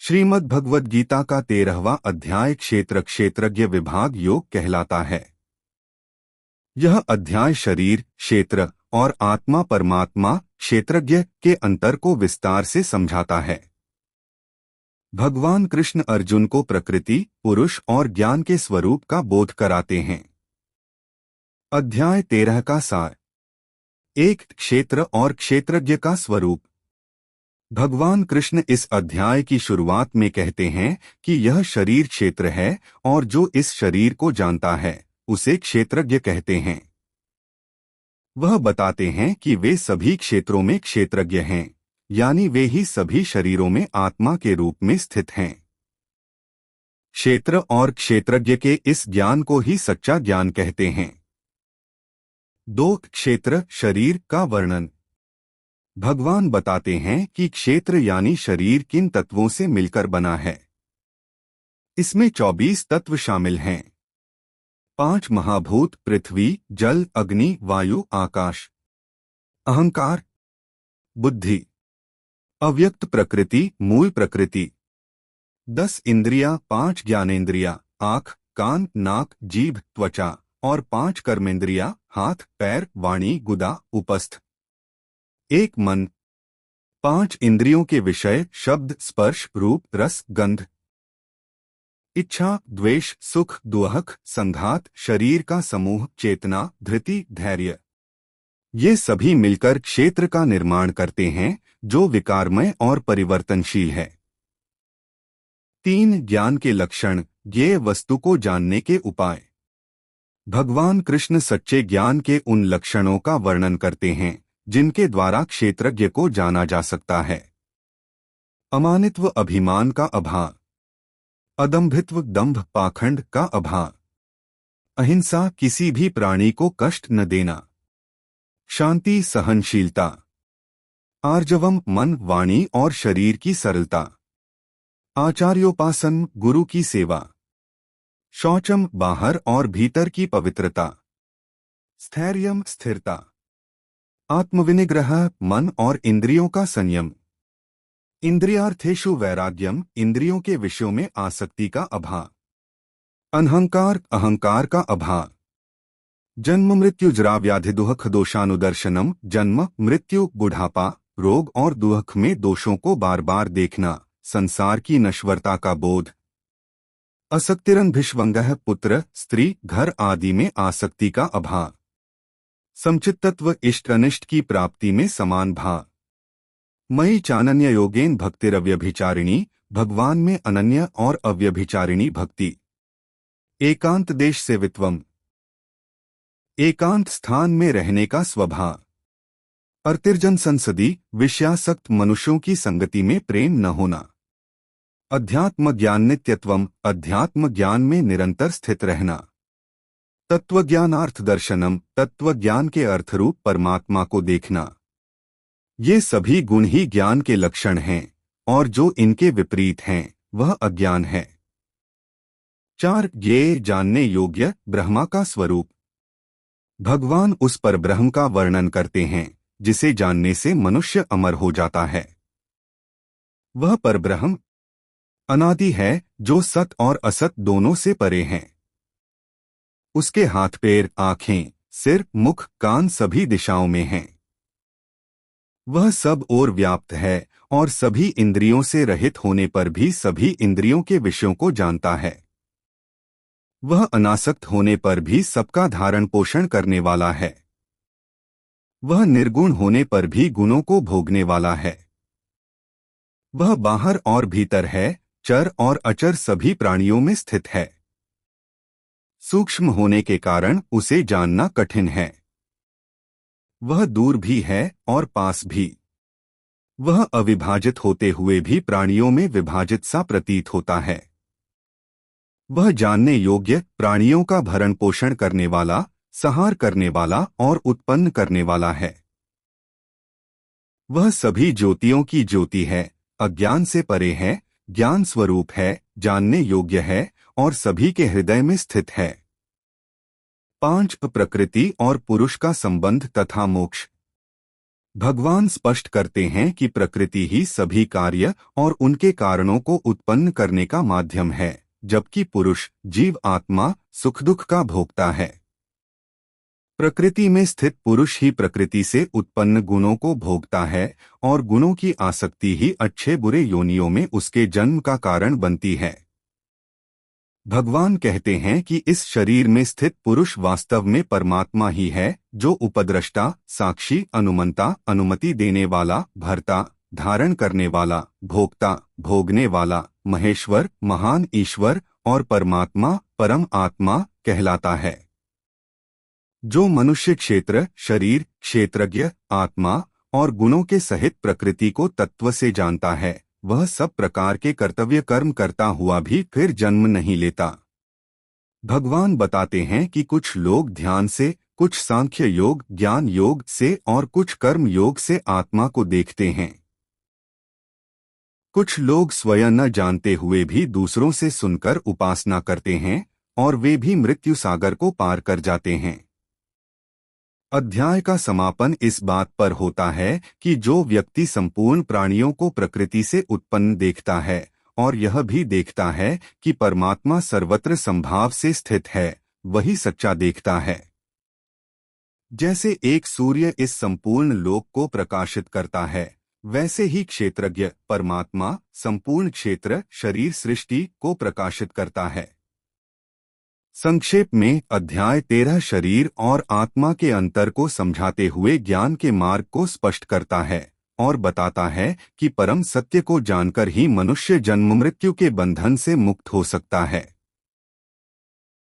श्रीमद् भगवद गीता का 13वां अध्याय क्षेत्रज्ञ विभाग योग कहलाता है। यह अध्याय शरीर, क्षेत्र और आत्मा परमात्मा क्षेत्रज्ञ के अंतर को विस्तार से समझाता है। भगवान कृष्ण अर्जुन को प्रकृति, पुरुष और ज्ञान के स्वरूप का बोध कराते हैं। अध्याय 13 का सार। एक, क्षेत्र और क्षेत्रज्ञ का स्वरूप। भगवान कृष्ण इस अध्याय की शुरुआत में कहते हैं कि यह शरीर क्षेत्र है और जो इस शरीर को जानता है उसे क्षेत्रज्ञ कहते हैं। वह बताते हैं कि वे सभी क्षेत्रों में क्षेत्रज्ञ हैं, यानी वे ही सभी शरीरों में आत्मा के रूप में स्थित हैं। क्षेत्र और क्षेत्रज्ञ के इस ज्ञान को ही सच्चा ज्ञान कहते हैं। 2, क्षेत्र शरीर का वर्णन। भगवान बताते हैं कि क्षेत्र यानी शरीर किन तत्वों से मिलकर बना है। इसमें 24 तत्व शामिल हैं। 5 महाभूत पृथ्वी, जल, अग्नि, वायु, आकाश। अहंकार, बुद्धि, अव्यक्त प्रकृति, मूल प्रकृति। 10 इंद्रियां, 5 ज्ञानेंद्रियां, आँख, कान, नाक, जीभ, त्वचा और 5 कर्मेंद्रियां, हाथ, पैर, वाणी, गुदा, उपस्थ। 1 मन, 5 इंद्रियों के विषय शब्द, स्पर्श, रूप, रस, गंध। इच्छा, द्वेष, सुख, दुहक, संघात, शरीर का समूह, चेतना, धृति, धैर्य। ये सभी मिलकर क्षेत्र का निर्माण करते हैं जो विकारमय और परिवर्तनशील है। 3 ज्ञान के लक्षण, ज्ञेय वस्तु को जानने के उपाय। भगवान कृष्ण सच्चे ज्ञान के उन लक्षणों का वर्णन करते हैं जिनके द्वारा क्षेत्रज्ञ को जाना जा सकता है। अमानित्व, अभिमान का अभाव। अदम्भित्व, दंभ पाखंड का अभाव। अहिंसा, किसी भी प्राणी को कष्ट न देना। शांति, सहनशीलता। आर्जवम, मन, वाणी और शरीर की सरलता। आचार्योपासन, गुरु की सेवा। शौचम, बाहर और भीतर की पवित्रता। स्थैर्यम, स्थिरता। आत्मविनिग्रह, मन और इंद्रियों का संयम। इंद्रियार्थेषु वैराग्यम, इंद्रियों के विषयों में आसक्ति का अभाव। अनहंकार, अहंकार का अभाव। जन्म मृत्यु जरा व्याधि दुहख दोषानुदर्शनम, जन्म मृत्यु बुढ़ापा रोग और दुहख में दोषों को बार बार देखना, संसार की नश्वरता का बोध। असक्तिरन्भिष्वंगः, पुत्र, स्त्री, घर आदि में आसक्ति का अभाव। समचित्तत्व, इष्ट अनिष्ट की प्राप्ति में समान भाव। मयि चानन्य योगेन भक्तिरव्यभिचारिणी, भगवान में अनन्य और अव्यभिचारिणी भक्ति। एकांत देश सेवित्वम, एकांत स्थान में रहने का स्वभाव। अर्तिर्जन संसदी, विषयासक्त मनुष्यों की संगति में प्रेम न होना। अध्यात्म ज्ञान नित्यत्वम, अध्यात्म ज्ञान में निरंतर स्थित रहना। तत्वज्ञानार्थ दर्शनम, तत्वज्ञान के अर्थरूप परमात्मा को देखना। ये सभी गुण ही ज्ञान के लक्षण हैं और जो इनके विपरीत हैं वह अज्ञान है। 4 ज्ञेय, जानने योग्य ब्रह्मा का स्वरूप। भगवान उस पर ब्रह्म का वर्णन करते हैं जिसे जानने से मनुष्य अमर हो जाता है। वह परब्रह्म अनादि है जो सत और असत दोनों से परे हैं। उसके हाथ, पैर, आंखें, सिर, मुख, कान सभी दिशाओं में हैं। वह सब ओर व्याप्त है और सभी इंद्रियों से रहित होने पर भी सभी इंद्रियों के विषयों को जानता है। वह अनासक्त होने पर भी सबका धारण पोषण करने वाला है। वह निर्गुण होने पर भी गुणों को भोगने वाला है। वह बाहर और भीतर है, चर और अचर सभी प्राणियों में स्थित है। सूक्ष्म होने के कारण उसे जानना कठिन है। वह दूर भी है और पास भी। वह अविभाजित होते हुए भी प्राणियों में विभाजित सा प्रतीत होता है। वह जानने योग्य, प्राणियों का भरण पोषण करने वाला, संहार करने वाला और उत्पन्न करने वाला है। वह सभी ज्योतियों की ज्योति है, अज्ञान से परे है, ज्ञान स्वरूप है, जानने योग्य है और सभी के हृदय में स्थित है। 5 प्रकृति और पुरुष का संबंध तथा मोक्ष। भगवान स्पष्ट करते हैं कि प्रकृति ही सभी कार्य और उनके कारणों को उत्पन्न करने का माध्यम है, जबकि पुरुष जीव आत्मा सुख दुख का भोक्ता है। प्रकृति में स्थित पुरुष ही प्रकृति से उत्पन्न गुणों को भोगता है और गुणों की आसक्ति ही अच्छे बुरे योनियों में उसके जन्म का कारण बनती है। भगवान कहते हैं कि इस शरीर में स्थित पुरुष वास्तव में परमात्मा ही है, जो उपद्रष्टा, साक्षी, अनुमंता, अनुमति देने वाला, भर्ता, धारण करने वाला, भोक्ता, भोगने वाला, महेश्वर, महान ईश्वर और परमात्मा, परम आत्मा कहलाता है। जो मनुष्य क्षेत्र, शरीर, क्षेत्रज्ञ, आत्मा और गुणों के सहित प्रकृति को तत्व से जानता है, वह सब प्रकार के कर्तव्य कर्म करता हुआ भी फिर जन्म नहीं लेता। भगवान बताते हैं कि कुछ लोग ध्यान से, कुछ सांख्य योग, ज्ञान योग से और कुछ कर्म योग से आत्मा को देखते हैं। कुछ लोग स्वयं न जानते हुए भी दूसरों से सुनकर उपासना करते हैं और वे भी मृत्यु सागर को पार कर जाते हैं। अध्याय का समापन इस बात पर होता है कि जो व्यक्ति संपूर्ण प्राणियों को प्रकृति से उत्पन्न देखता है और यह भी देखता है कि परमात्मा सर्वत्र संभाव से स्थित है, वही सच्चा देखता है। जैसे एक सूर्य इस संपूर्ण लोक को प्रकाशित करता है, वैसे ही क्षेत्रज्ञ परमात्मा संपूर्ण क्षेत्र, शरीर, सृष्टि को प्रकाशित करता है। संक्षेप में अध्याय 13 शरीर और आत्मा के अंतर को समझाते हुए ज्ञान के मार्ग को स्पष्ट करता है और बताता है कि परम सत्य को जानकर ही मनुष्य जन्म मृत्यु के बंधन से मुक्त हो सकता है।